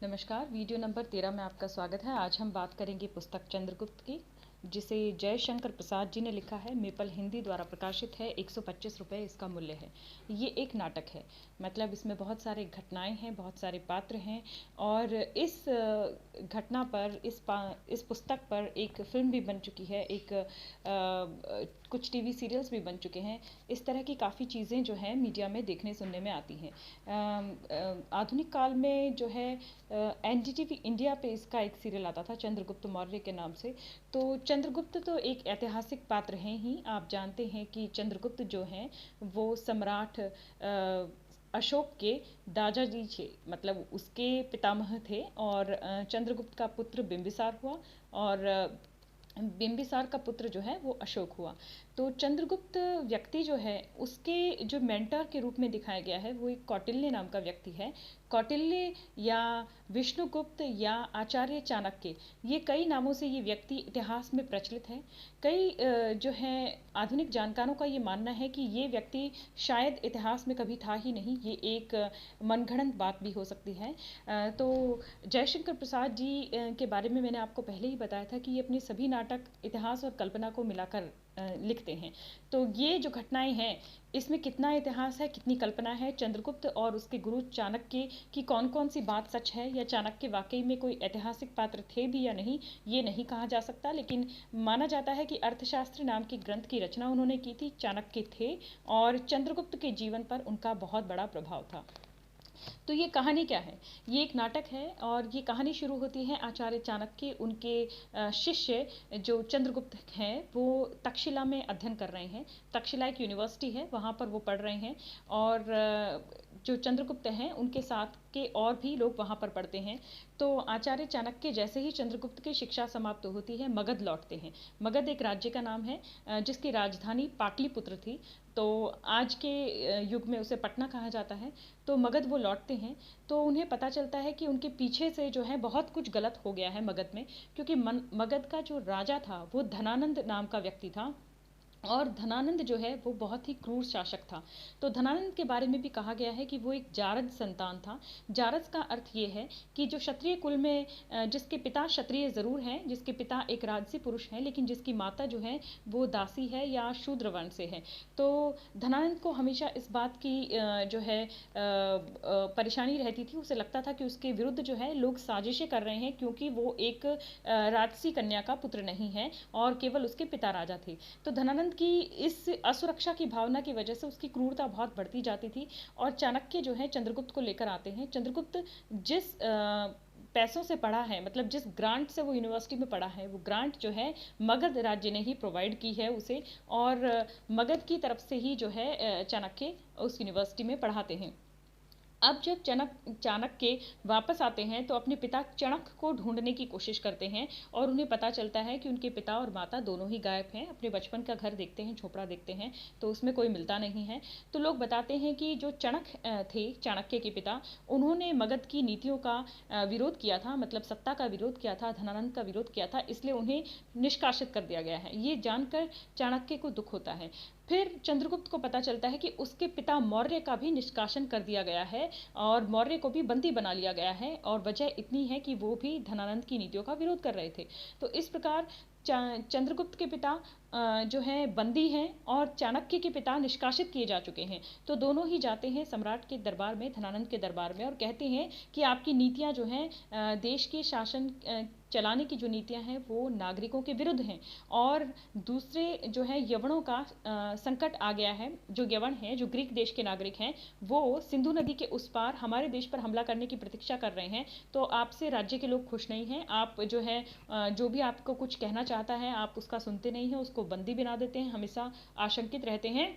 नमस्कार, video number 13 में आपका स्वागत है। आज हम बात करेंगे पुस्तक चंद्रगुप्त की, जिसे जयशंकर प्रसाद जी ने लिखा है। मेपल हिंदी द्वारा प्रकाशित है। 125 रुपये इसका मूल्य है। ये एक नाटक है, मतलब इसमें बहुत सारे घटनाएं हैं, बहुत सारे पात्र हैं और इस घटना पर इस पुस्तक पर एक फिल्म भी बन चुकी है, कुछ टीवी सीरियल्स भी बन चुके हैं। इस तरह की काफ़ी चीज़ें जो हैं मीडिया में देखने सुनने में आती हैं। आधुनिक काल में जो है एनडीटीवी इंडिया पे इसका एक सीरियल आता था चंद्रगुप्त मौर्य के नाम से। तो चंद्रगुप्त तो एक ऐतिहासिक पात्र हैं ही। आप जानते हैं कि चंद्रगुप्त जो हैं वो सम्राट अशोक के दादाजी थे, मतलब उसके पितामह थे। और चंद्रगुप्त का पुत्र बिंबिसार हुआ और बिंबिसार का पुत्र जो है वो अशोक हुआ। तो चंद्रगुप्त व्यक्ति जो है उसके जो मेंटर के रूप में दिखाया गया है वो एक कौटिल्य नाम का व्यक्ति है। कौटिल्य या विष्णुगुप्त या आचार्य चाणक्य, ये कई नामों से ये व्यक्ति इतिहास में प्रचलित है। कई जो है आधुनिक जानकारों का ये मानना है कि ये व्यक्ति शायद इतिहास में कभी था ही नहीं, ये एक मनगढ़ंत बात भी हो सकती है। तो जयशंकर प्रसाद जी के बारे में मैंने आपको पहले ही बताया था कि ये अपने सभी नाटक इतिहास और कल्पना को मिलाकर लिखते हैं। तो ये जो घटनाएं हैं इसमें कितना इतिहास है, कितनी कल्पना है, चंद्रगुप्त और उसके गुरु चाणक्य की कौन कौन सी बात सच है, या चाणक्य वाकई में कोई ऐतिहासिक पात्र थे भी या नहीं, ये नहीं कहा जा सकता। लेकिन माना जाता है कि अर्थशास्त्र नाम के ग्रंथ की रचना उन्होंने की थी, चाणक्य थे, और चंद्रगुप्त के जीवन पर उनका बहुत बड़ा प्रभाव था। तो ये कहानी क्या है? ये एक नाटक है और ये कहानी शुरू होती है आचार्य चाणक्य, उनके शिष्य जो चंद्रगुप्त हैं वो तक्षशिला में अध्ययन कर रहे हैं। तक्षशिला एक यूनिवर्सिटी है, वहाँ पर वो पढ़ रहे हैं और जो चंद्रगुप्त हैं उनके साथ के और भी लोग वहाँ पर पढ़ते हैं। तो आचार्य चाणक्य जैसे ही चंद्रगुप्त की शिक्षा समाप्त होती है मगध लौटते हैं। मगध एक राज्य का नाम है जिसकी राजधानी पाटलिपुत्र थी। तो आज के युग में उसे पटना कहा जाता है। तो मगध वो लौटते हैं तो उन्हें पता चलता है कि उनके पीछे से जो है बहुत कुछ गलत हो गया है मगध में, क्योंकि मगध का जो राजा था वो धनानंद नाम का व्यक्ति था और धनानंद जो है वो बहुत ही क्रूर शासक था। तो धनानंद के बारे में भी कहा गया है कि वो एक जारज संतान था। जारज का अर्थ ये है कि जो क्षत्रिय कुल में जिसके पिता क्षत्रिय ज़रूर हैं, जिसके पिता एक राजसी पुरुष हैं, लेकिन जिसकी माता जो है वो दासी है या शूद्र वर्ण से है। तो धनानंद को हमेशा इस बात की जो है परेशानी रहती थी। उसे लगता था कि उसके विरुद्ध जो है लोग साजिशें कर रहे हैं, क्योंकि वो एक राजसी कन्या का पुत्र नहीं है और केवल उसके पिता राजा थे। तो धनानंद की इस असुरक्षा की भावना की वजह से उसकी क्रूरता बहुत बढ़ती जाती थी और चाणक्य जो है चंद्रगुप्त को लेकर आते हैं। चंद्रगुप्त जिस पैसों से पढ़ा है, मतलब जिस ग्रांट से वो यूनिवर्सिटी में पढ़ा है, वो ग्रांट जो है मगध राज्य ने ही प्रोवाइड की है उसे, और मगध की तरफ से ही जो है चाणक्य उस यूनिवर्सिटी में पढ़ाते हैं। अब जब चाणक्य वापस आते हैं तो अपने पिता चणक को ढूंढने की कोशिश करते हैं और उन्हें पता चलता है कि उनके पिता और माता दोनों ही गायब हैं। अपने बचपन का घर देखते हैं, झोपड़ा देखते हैं, तो उसमें कोई मिलता नहीं है। तो लोग बताते हैं कि जो चणक थे, चाणक्य के पिता, उन्होंने मगध की नीतियों का विरोध किया था, मतलब सत्ता का विरोध किया था, धनानंद का विरोध किया था, इसलिए उन्हें निष्कासित कर दिया गया है। ये जानकर चाणक्य को दुख होता है। फिर चंद्रगुप्त को पता चलता है कि उसके पिता मौर्य का भी निष्कासन कर दिया गया है और मौर्य को भी बंदी बना लिया गया है, और वजह इतनी है कि वो भी धनानंद की नीतियों का विरोध कर रहे थे। तो इस प्रकार चंद्रगुप्त के पिता जो है बंदी हैं और चाणक्य के पिता निष्कासित किए जा चुके हैं। तो दोनों ही जाते हैं सम्राट के दरबार में, धनानंद के दरबार में, और कहते हैं कि आपकी नीतियां जो हैं देश के शासन चलाने की जो नीतियां हैं वो नागरिकों के विरुद्ध हैं, और दूसरे जो है यवनों का संकट आ गया है। जो यवन हैं, जो ग्रीक देश के नागरिक हैं, वो सिंधु नदी के उस पार हमारे देश पर हमला करने की प्रतीक्षा कर रहे हैं। तो आपसे राज्य के लोग खुश नहीं हैं। आप जो है जो भी आपको कुछ कहना चाहता है आप उसका सुनते नहीं हैं, उसको बंदी बना देते हैं, हमेशा आशंकित रहते हैं।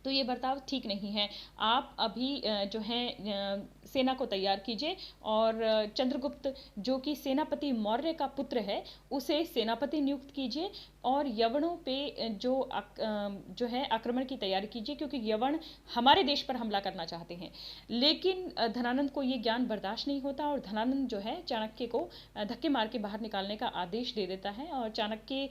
तो ये बर्ताव ठीक नहीं है। आप अभी जो है सेना को तैयार कीजिए और चंद्रगुप्त जो कि सेनापति मौर्य का पुत्र है उसे सेनापति नियुक्त कीजिए और यवनों पे जो है आक्रमण की तैयारी कीजिए, क्योंकि यवन हमारे देश पर हमला करना चाहते हैं। लेकिन धनानंद को ये ज्ञान बर्दाश्त नहीं होता और धनानंद जो है चाणक्य को धक्के मार के बाहर निकालने का आदेश दे देता है, और चाणक्य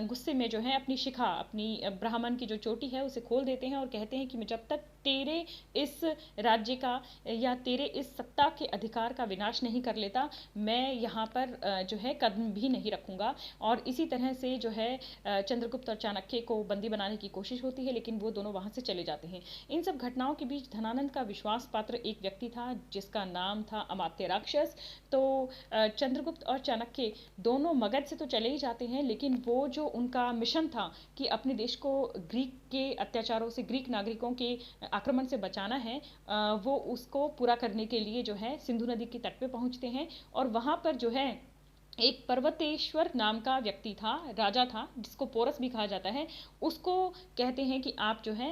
गुस्से में जो है अपनी शिखा, अपनी ब्राह्मण की जो चोटी है उसे खोल देते हैं और कहते हैं कि मैं जब तक तेरे इस राज्य का या तेरे इस सत्ता के अधिकार का विनाश नहीं कर लेता, मैं यहाँ पर जो है कदम भी नहीं रखूँगा। और इसी तरह से जो है चंद्रगुप्त और चाणक्य को बंदी बनाने की कोशिश होती है, लेकिन वो दोनों वहाँ से चले जाते हैं। इन सब घटनाओं के बीच धनानंद का विश्वास पात्र एक व्यक्ति था जिसका नाम था अमात्य राक्षस। तो चंद्रगुप्त और चाणक्य दोनों मगध से तो चले ही जाते हैं, लेकिन वो जो उनका मिशन था कि अपने देश को ग्रीक के अत्याचारों से, ग्रीक नागरिकों के आक्रमण से बचाना है, वो उसको पूरा करने के लिए जो है सिंधु नदी के तट पे पहुंचते हैं। और वहाँ पर जो है एक पर्वतेश्वर नाम का व्यक्ति था, राजा था, जिसको पोरस भी कहा जाता है। उसको कहते हैं कि आप जो है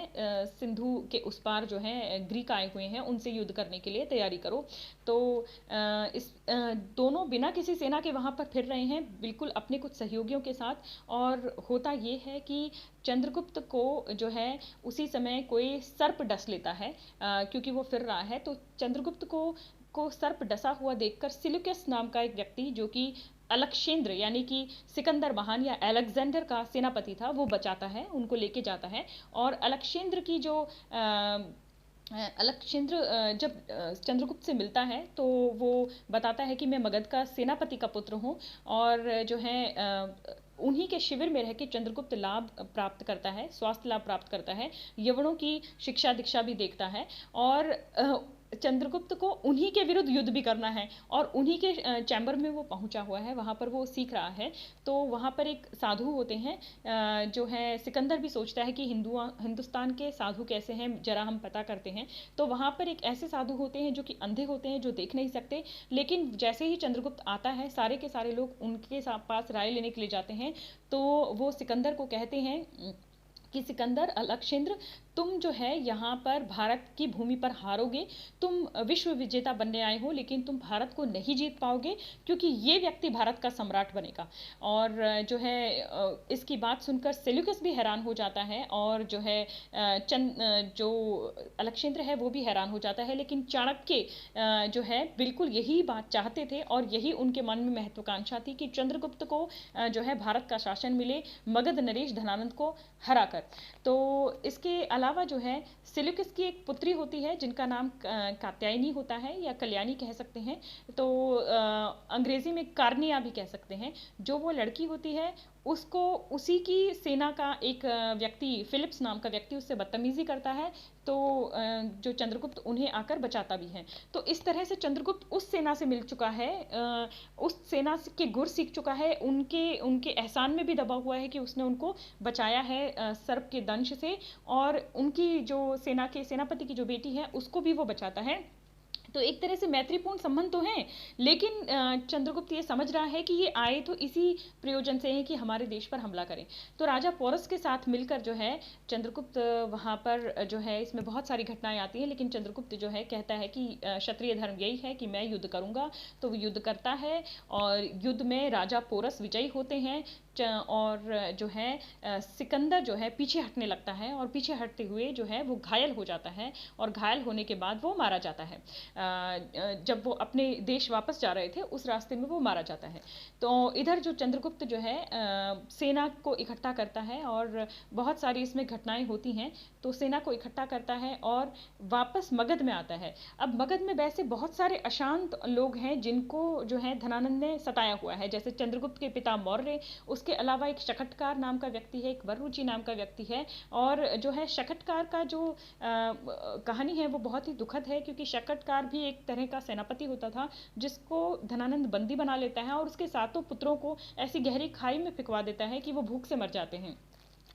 सिंधु के उस पार जो है ग्रीक आए हुए हैं, उनसे युद्ध करने के लिए तैयारी करो। तो दोनों बिना किसी सेना के वहाँ पर फिर रहे हैं, बिल्कुल अपने कुछ सहयोगियों के साथ। और होता ये है कि चंद्रगुप्त को जो है उसी समय कोई सर्प डस लेता है, क्योंकि वो फिर रहा है। तो चंद्रगुप्त को सर्प डसा हुआ देखकर सिलुकस नाम का एक व्यक्ति, जो कि अलक्षेंद्र यानी कि सिकंदर महान या अलेक्जेंडर का सेनापति था, वो बचाता है, उनको लेके जाता है। और अलक्षेंद्र की जो अलक्षेंद्र जब चंद्रगुप्त से मिलता है तो वो बताता है कि मैं मगध का सेनापति का पुत्र हूँ। और जो है उन्हीं के शिविर में रह के चंद्रगुप्त लाभ प्राप्त करता है, स्वास्थ्य लाभ प्राप्त करता है, यवनों की शिक्षा दीक्षा भी देखता है। और चंद्रगुप्त को उन्हीं के विरुद्ध युद्ध भी करना है, और उन्हीं के चैम्बर में वो पहुंचा हुआ है, वहाँ पर वो सीख रहा है। तो वहाँ पर एक साधु होते हैं, जो है सिकंदर भी सोचता है कि हिंदुस्तान के साधु कैसे हैं, जरा हम पता करते हैं। तो वहाँ पर एक ऐसे साधु होते हैं जो कि अंधे होते हैं, जो देख नहीं सकते। लेकिन जैसे ही चंद्रगुप्त आता है, सारे के सारे लोग उनके पास राय लेने के लिए जाते हैं। तो वो सिकंदर को कहते हैं कि सिकंदर, अलक्षेंद्र, तुम जो है यहाँ पर भारत की भूमि पर हारोगे, तुम विश्व विजेता बनने आए हो, लेकिन तुम भारत को नहीं जीत पाओगे, क्योंकि ये व्यक्ति भारत का सम्राट बनेगा। और जो है इसकी बात सुनकर सेल्यूकस भी हैरान हो जाता है, और जो है जो अलक्षेंद्र है वो भी हैरान हो जाता है। लेकिन चाणक्य जो है बिल्कुल यही बात चाहते थे, और यही उनके मन में महत्वाकांक्षा थी कि चंद्रगुप्त को जो है भारत का शासन मिले, मगध नरेश धनानंद को हराकर। तो इसके अलावा जो है सेल्यूकस की एक पुत्री होती है जिनका नाम कात्यायनी होता है, या कल्याणी कह सकते हैं। तो अंग्रेजी में कार्निया भी कह सकते हैं। जो वो लड़की होती है, उसको उसी की सेना का एक व्यक्ति, फिलिप्स नाम का व्यक्ति, उससे बदतमीजी करता है। तो जो चंद्रगुप्त उन्हें आकर बचाता भी है। तो इस तरह से चंद्रगुप्त उस सेना से मिल चुका है, उस सेना के गुर सीख चुका है, उनके एहसान में भी दबा हुआ है कि उसने उनको बचाया है सर्प के दंश से। और उनकी जो सेना के सेनापति की जो बेटी है, उसको भी वो बचाता है। तो एक तरह से मैत्रीपूर्ण संबंध तो हैं, लेकिन चंद्रगुप्त ये समझ रहा है कि ये आए तो इसी प्रयोजन से हैं कि हमारे देश पर हमला करें। तो राजा पोरस के साथ मिलकर जो है चंद्रगुप्त वहाँ पर जो है, इसमें बहुत सारी घटनाएं आती हैं, लेकिन चंद्रगुप्त जो है कहता है कि क्षत्रिय धर्म यही है कि मैं युद्ध करूँगा। तो वो युद्ध करता है, और युद्ध में राजा पोरस विजयी होते हैं। और जो है सिकंदर जो है पीछे हटने लगता है, और पीछे हटते हुए जो है वो घायल हो जाता है, और घायल होने के बाद वो मारा जाता है। जब वो अपने देश वापस जा रहे थे, उस रास्ते में वो मारा जाता है। तो इधर जो चंद्रगुप्त जो है सेना को इकट्ठा करता है, और बहुत सारी इसमें घटनाएं होती हैं। तो सेना को इकट्ठा करता है और वापस मगध में आता है। अब मगध में वैसे बहुत सारे अशांत लोग हैं जिनको जो है धनानंद ने सताया हुआ है, जैसे चंद्रगुप्त के पिता मौर्य, उसके अलावा एक शकटकार नाम का व्यक्ति है, एक वरुचि नाम का व्यक्ति है। और जो है शकटकार का जो कहानी है वो बहुत ही दुखद है, क्योंकि शकटकार भी एक तरह का सेनापति होता था, जिसको धनानंद बंदी बना लेता है, और उसके सातों पुत्रों को ऐसी गहरी खाई में फिकवा देता है कि वो भूख से मर जाते हैं।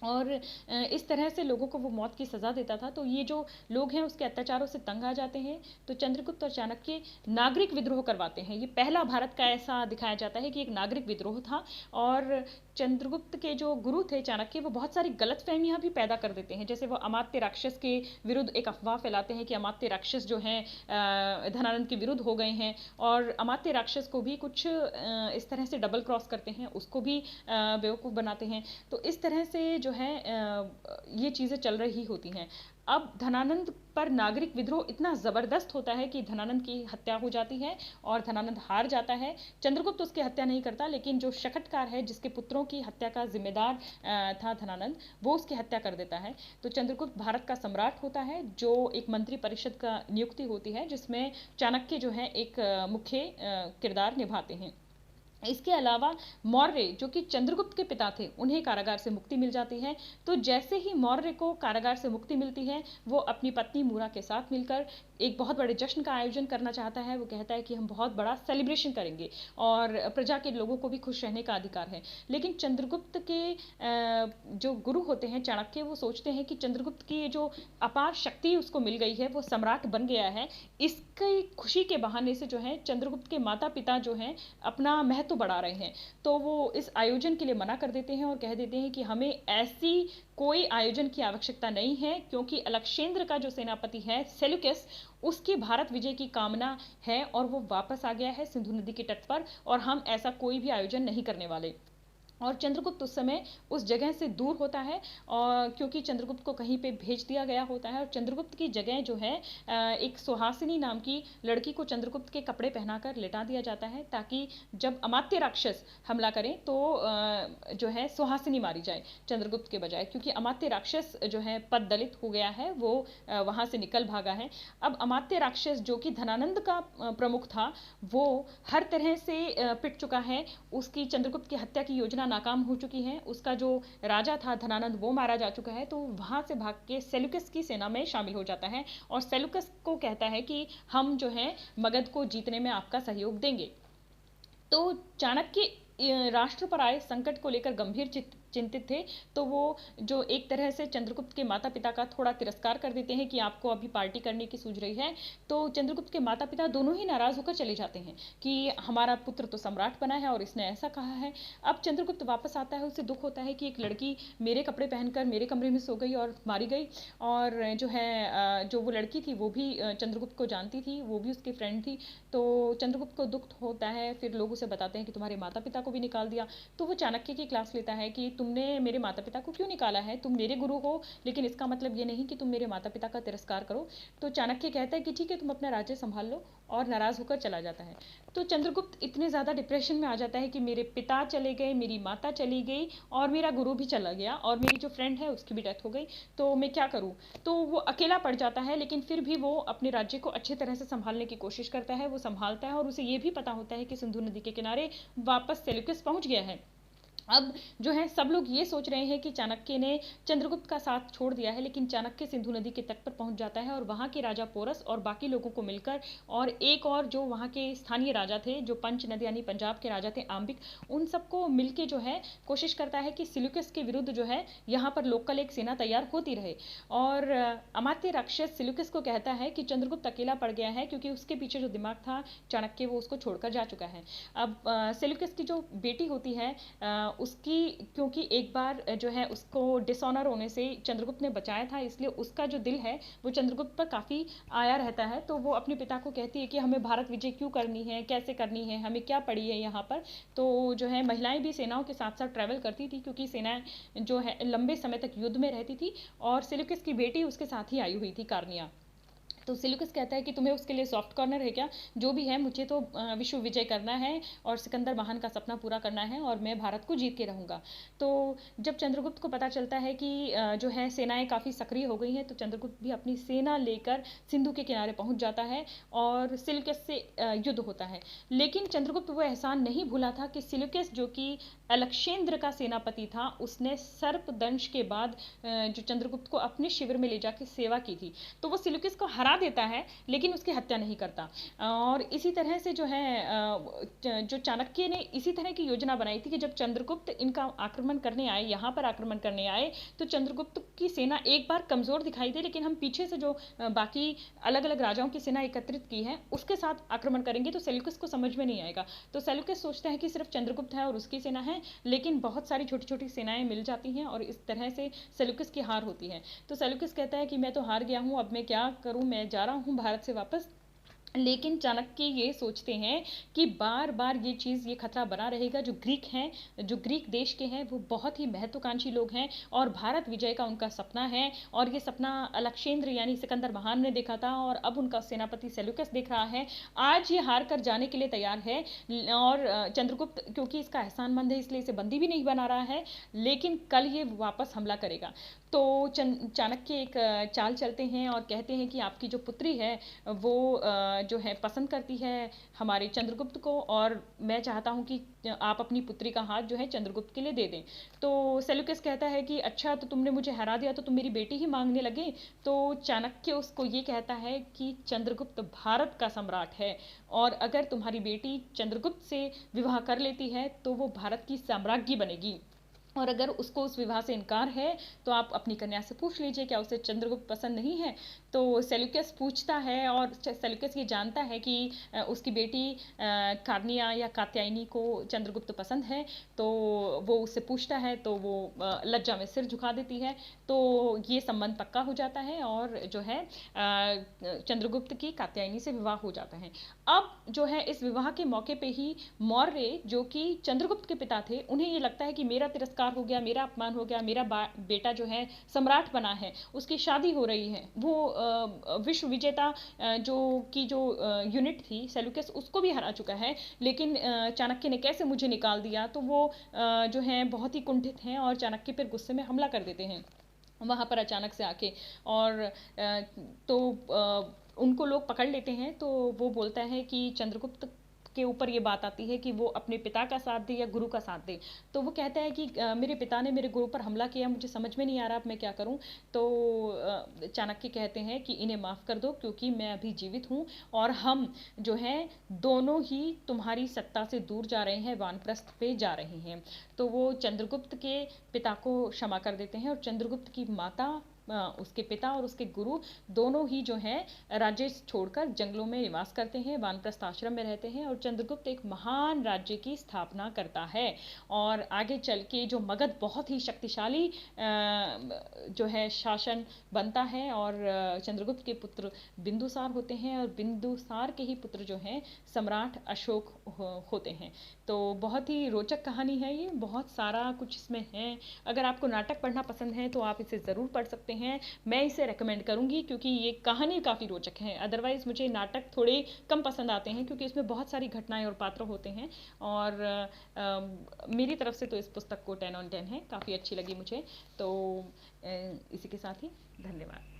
और इस तरह से लोगों को वो मौत की सज़ा देता था। तो ये जो लोग हैं उसके अत्याचारों से तंग आ जाते हैं। तो चंद्रगुप्त और चाणक्य नागरिक विद्रोह करवाते हैं। ये पहला भारत का ऐसा दिखाया जाता है कि एक नागरिक विद्रोह था। और चंद्रगुप्त के जो गुरु थे चाणक्य, वो बहुत सारी गलतफहमियां भी पैदा कर देते हैं। जैसे वो अमात्य राक्षस के विरुद्ध एक अफवाह फैलाते हैं कि अमात्य राक्षस जो हैं धनानंद के विरुद्ध हो गए हैं, और अमात्य राक्षस को भी कुछ इस तरह से डबल क्रॉस करते हैं, उसको भी बेवकूफ़ बनाते हैं। तो इस तरह से जो है ये चीज़ें चल रही होती हैं। अब धनानंद पर नागरिक विद्रोह इतना ज़बरदस्त होता है कि धनानंद की हत्या हो जाती है और धनानंद हार जाता है। चंद्रगुप्त उसकी हत्या नहीं करता, लेकिन जो शकटकार है जिसके पुत्रों की हत्या का जिम्मेदार था धनानंद, वो उसकी हत्या कर देता है। तो चंद्रगुप्त भारत का सम्राट होता है, जो एक मंत्री परिषद का नियुक्ति होती है जिसमें चाणक्य जो है एक मुख्य किरदार निभाते हैं। इसके अलावा मौर्य जो कि चंद्रगुप्त के पिता थे, उन्हें कारागार से मुक्ति मिल जाती है। तो जैसे ही मौर्य को कारागार से मुक्ति मिलती है, वो अपनी पत्नी मूरा के साथ मिलकर एक बहुत बड़े जश्न का आयोजन करना चाहता है। वो कहता है कि हम बहुत बड़ा सेलिब्रेशन करेंगे और प्रजा के लोगों को भी खुश रहने का अधिकार है। लेकिन चंद्रगुप्त के जो गुरु होते हैं चाणक्य, वो सोचते हैं कि चंद्रगुप्त की ये जो अपार शक्ति उसको मिल गई है, वो सम्राट बन गया है, इसकी खुशी के बहाने से जो है चंद्रगुप्त के माता पिता जो हैं अपना महत्व बढ़ा रहे हैं। तो वो इस आयोजन के लिए मना कर देते हैं और कह देते हैं कि हमें ऐसी कोई आयोजन की आवश्यकता नहीं है, क्योंकि अलक्षेंद्र का जो सेनापति है सेल्यूकस, उसकी भारत विजय की कामना है और वो वापस आ गया है सिंधु नदी के तट पर, और हम ऐसा कोई भी आयोजन नहीं करने वाले। और चंद्रगुप्त उस समय उस जगह से दूर होता है, और क्योंकि चंद्रगुप्त को कहीं पे भेज दिया गया होता है, और चंद्रगुप्त की जगह जो है एक सुहासिनी नाम की लड़की को चंद्रगुप्त के कपड़े पहनाकर लेटा दिया जाता है, ताकि जब अमात्य राक्षस हमला करें तो जो है सुहासिनी मारी जाए चंद्रगुप्त के बजाय, क्योंकि अमात्य राक्षस जो है पद दलित हो गया है, वो वहाँ से निकल भागा है। अब अमात्य राक्षस जो कि धनानंद का प्रमुख था, वो हर तरह से पिट चुका है, उसकी चंद्रगुप्त की हत्या की योजना नाकाम हो चुकी है, उसका जो राजा था धनानंद वो मारा जा चुका है। तो वहां से भाग के सेल्यूकस की सेना में शामिल हो जाता है और सेल्यूकस को कहता है कि हम जो है मगध को जीतने में आपका सहयोग देंगे। तो चाणक्य राष्ट्र पर आए संकट को लेकर गंभीर चिंतित थे, तो वो जो एक तरह से चंद्रगुप्त के माता पिता का थोड़ा तिरस्कार कर देते हैं कि आपको अभी पार्टी करने की सूझ रही है। तो चंद्रगुप्त के माता पिता दोनों ही नाराज होकर चले जाते हैं कि हमारा पुत्र तो सम्राट बना है और इसने ऐसा कहा है। अब चंद्रगुप्त वापस आता है, उसे दुख होता है कि एक लड़की मेरे कपड़े पहनकर मेरे कमरे में सो गई और मारी गई, और जो है जो वो लड़की थी वो भी चंद्रगुप्त को जानती थी, वो भी उसकी फ्रेंड थी। तो चंद्रगुप्त को दुख होता है, फिर लोग उसे बताते हैं कि तुम्हारे माता पिता को भी निकाल दिया। तो वो चाणक्य की क्लास लेता है कि तुमने मेरे माता पिता को क्यों निकाला है, तुम मेरे गुरु हो, लेकिन इसका मतलब ये नहीं कि तुम मेरे माता पिता का तिरस्कार करो। तो चाणक्य कहता है कि ठीक है, तुम अपना राज्य संभाल लो, और नाराज होकर चला जाता है। तो चंद्रगुप्त इतने ज़्यादा डिप्रेशन में आ जाता है कि मेरे पिता चले गए, मेरी माता चली गई, और मेरा गुरु भी चला गया, और मेरी जो फ्रेंड है उसकी भी डेथ हो गई, तो मैं क्या करूँ। तो वो अकेला पड़ जाता है, लेकिन फिर भी वो अपने राज्य को अच्छे तरह से संभालने की कोशिश करता है, वो संभालता है, और उसे ये भी पता होता है कि सिंधु नदी के किनारे वापस सेल्यूकस पहुंच गया है। अब जो है सब लोग ये सोच रहे हैं कि चाणक्य ने चंद्रगुप्त का साथ छोड़ दिया है, लेकिन चाणक्य सिंधु नदी के तट पर पहुंच जाता है और वहाँ के राजा पोरस और बाकी लोगों को मिलकर, और एक और जो वहाँ के स्थानीय राजा थे, जो पंच नदी यानी पंजाब के राजा थे आम्बिक, उन सबको मिलके जो है कोशिश करता है कि सिल्यूकस के विरुद्ध जो है यहाँ पर लोकल एक सेना तैयार होती रहे। और अमात्य राक्षस सिल्यूकस को कहता है कि चंद्रगुप्त अकेला पड़ गया है, क्योंकि उसके पीछे जो दिमाग था चाणक्य, वो उसको छोड़कर जा चुका है। अब सिल्यूकस की जो बेटी होती है, उसकी, क्योंकि एक बार जो है उसको डिसऑनर होने से चंद्रगुप्त ने बचाया था, इसलिए उसका जो दिल है वो चंद्रगुप्त पर काफ़ी आया रहता है। तो वो अपने पिता को कहती है कि हमें भारत विजय क्यों करनी है, कैसे करनी है, हमें क्या पड़ी है यहाँ पर। तो जो है महिलाएं भी सेनाओं के साथ साथ ट्रैवल करती थी, क्योंकि सेनाएं जो है लंबे समय तक युद्ध में रहती थी, और सिल्यूकस की बेटी उसके साथ ही आई हुई थी, कार्निया। तो सिल्यूकस कहता है कि तुम्हें उसके लिए सॉफ्ट कॉर्नर है क्या, जो भी है, मुझे तो विश्व विजय करना है और सिकंदर महान का सपना पूरा करना है, और मैं भारत को जीत के रहूँगा। तो जब चंद्रगुप्त को पता चलता है कि जो है सेनाएं काफ़ी सक्रिय हो गई हैं, तो चंद्रगुप्त भी अपनी सेना लेकर सिंधु के किनारे पहुंच जाता है और सिल्यूकस से युद्ध होता है। लेकिन चंद्रगुप्त वो एहसान नहीं भूला था कि सिल्यूकस जो कि अलक्षेंद्र का सेनापति था, उसने सर्पदंश के बाद जो चंद्रगुप्त को अपने शिविर में ले जाकर सेवा की थी, तो वो सिल्यूकस को हरा देता है, लेकिन उसकी हत्या नहीं करता। और इसी तरह से जो है जो चाणक्य ने इसी तरह की योजना बनाई थी कि जब चंद्रगुप्त इनका आक्रमण करने आए, यहाँ पर आक्रमण करने आए, तो चंद्रगुप्त की सेना एक बार कमजोर दिखाई दे, लेकिन हम पीछे से जो बाकी अलग अलग राजाओं की सेना एकत्रित की है उसके साथ आक्रमण करेंगे, तो सेल्यूकस को समझ में नहीं आएगा। तो सेल्यूकस सोचता है कि सिर्फ चंद्रगुप्त है और उसकी सेना है, लेकिन बहुत सारी छोटी छोटी सेनाएं मिल जाती हैं, और इस तरह से सेल्यूकस की हार होती है। तो सेल्यूकस कहता है कि मैं तो हार गया हूँ, अब मैं क्या करूँ, मैं जा रहा हूँ भारत से वापस। लेकिन चाणक्य ये सोचते हैं कि बार बार ये खतरा बना रहेगा। जो ग्रीक हैं, जो ग्रीक देश के हैं, वो बहुत ही महत्वाकांक्षी लोग हैं और भारत विजय का उनका सपना है। और ये सपना अलक्षेंद्र यानी सिकंदर महान ने देखा था और अब उनका सेनापति सेल्यूकस देख रहा है। आज ये हार कर जाने के लिए तैयार है और चंद्रगुप्त क्योंकि इसका एहसानमंद है इसलिए इसे बंदी भी नहीं बना रहा है, लेकिन कल ये वापस हमला करेगा। तो चाणक्य एक चाल चलते हैं और कहते हैं कि आपकी जो पुत्री है वो जो है पसंद करती है हमारे चंद्रगुप्त को, और मैं चाहता हूँ कि आप अपनी पुत्री का हाथ जो है चंद्रगुप्त के लिए दे दें। तो सेल्यूकस कहता है कि अच्छा, तो तुमने मुझे हरा दिया तो तुम मेरी बेटी ही मांगने लगे। तो चाणक्य उसको ये कहता है कि चंद्रगुप्त भारत का सम्राट है और अगर तुम्हारी बेटी चंद्रगुप्त से विवाह कर लेती है तो वो भारत की साम्राज्ञी बनेगी, और अगर उसको उस विवाह से इनकार है तो आप अपनी कन्या से पूछ लीजिए क्या उसे चंद्रगुप्त पसंद नहीं है। तो सेल्यूकस पूछता है और सेल्यूकस ये जानता है कि उसकी बेटी कार्निया या कात्यायनी को चंद्रगुप्त पसंद है। तो वो उससे पूछता है तो वो लज्जा में सिर झुका देती है। तो ये संबंध पक्का हो जाता है और जो है चंद्रगुप्त की कात्यायनी से विवाह हो जाता है। अब जो है इस विवाह के मौके पे ही मौर्य जो कि चंद्रगुप्त के पिता थे, उन्हें ये लगता है कि मेरा तिरस्कार हो गया, मेरा अपमान हो गया, मेरा बेटा जो है सम्राट बना है, उसकी शादी हो रही है, वो विश्व विजेता जो यूनिट थी सेल्यूकस उसको भी हरा चुका है, लेकिन चाणक्य ने कैसे मुझे निकाल दिया। तो वो जो है बहुत ही कुंठित हैं और चाणक्य पर गुस्से में हमला कर देते हैं वहाँ पर अचानक से आके। और तो उनको लोग पकड़ लेते हैं। तो वो बोलता है कि चंद्रगुप्त के ऊपर ये बात आती है कि वो अपने पिता का साथ दे या गुरु का साथ दे। तो वो कहता है कि मेरे पिता ने मेरे गुरु पर हमला किया, मुझे समझ में नहीं आ रहा अब मैं क्या करूं। तो चाणक्य कहते हैं कि इन्हें माफ़ कर दो क्योंकि मैं अभी जीवित हूँ और हम जो है दोनों ही तुम्हारी सत्ता से दूर जा रहे हैं, वानप्रस्थ पे जा रहे हैं। तो वो चंद्रगुप्त के पिता को क्षमा कर देते हैं और चंद्रगुप्त की माता, उसके पिता और उसके गुरु दोनों ही जो हैं राज्य छोड़कर जंगलों में निवास करते हैं, वानप्रस्थ आश्रम में रहते हैं और चंद्रगुप्त एक महान राज्य की स्थापना करता है। और आगे चल के जो मगध बहुत ही शक्तिशाली जो है शासन बनता है और चंद्रगुप्त के पुत्र बिंदुसार होते हैं और बिंदुसार के ही पुत्र जो हैं सम्राट अशोक होते हैं। तो बहुत ही रोचक कहानी है ये, बहुत सारा कुछ इसमें है। अगर आपको नाटक पढ़ना पसंद है तो आप इसे ज़रूर पढ़ सकते हैं, मैं इसे रेकमेंड करूँगी क्योंकि ये कहानी काफ़ी रोचक है। अदरवाइज़ मुझे नाटक थोड़े कम पसंद आते हैं क्योंकि इसमें बहुत सारी घटनाएं और पात्र होते हैं। और मेरी तरफ से तो इस पुस्तक को 10 on 10 है, काफ़ी अच्छी लगी मुझे। तो इसी के साथ ही धन्यवाद।